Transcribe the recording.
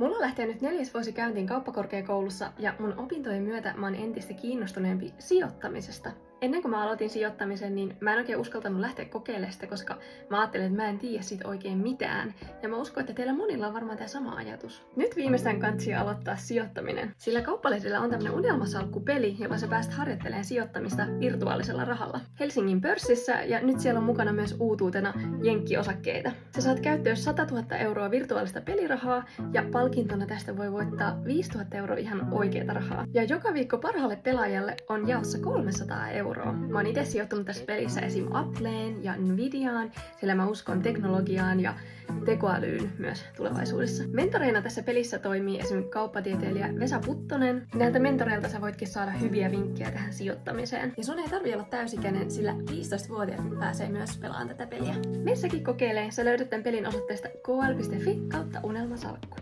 Mulla lähtee nyt 4. vuosi käyntiin kauppakorkeakoulussa ja mun opintojen myötä mä oon entistä kiinnostuneempi sijoittamisesta. Ennen kuin mä aloitin sijoittamisen, niin mä en oikein uskaltanut lähteä kokeilemaan sitä, koska mä ajattelin, että mä en tiedä siitä oikein mitään. Ja mä uskon, että teillä monilla on varmaan tää sama ajatus. Nyt viimeistään kansi aloittaa sijoittaminen. Sillä Kauppalehdellä on tämmönen unelmasalkkupeli, jolla sä pääset harjoittelemaan sijoittamista virtuaalisella rahalla. Helsingin pörssissä ja nyt siellä on mukana myös uutuutena jenkkiosakkeita. Sä saat käyttöön 100 000 euroa virtuaalista pelirahaa ja palkintona tästä voi voittaa 5 000 euroa ihan oikeata rahaa. Ja joka viikko parhaalle pelaajalle on jaossa 300 euroa. Mä oon itse sijoittanut tässä pelissä esim. Appleen ja Nvidiaan, sillä mä uskon teknologiaan ja tekoälyyn myös tulevaisuudessa. Mentoreina tässä pelissä toimii esim. Kauppatieteilijä Vesa Puttonen. Näiltä mentoreilta sä voitkin saada hyviä vinkkejä tähän sijoittamiseen. Ja sun ei tarvitse olla täysikäinen, sillä 15-vuotiaat pääsee myös pelaamaan tätä peliä. Messäkin kokeilee, sä löydät tämän pelin osoitteesta kl.fi/unelmasalkku.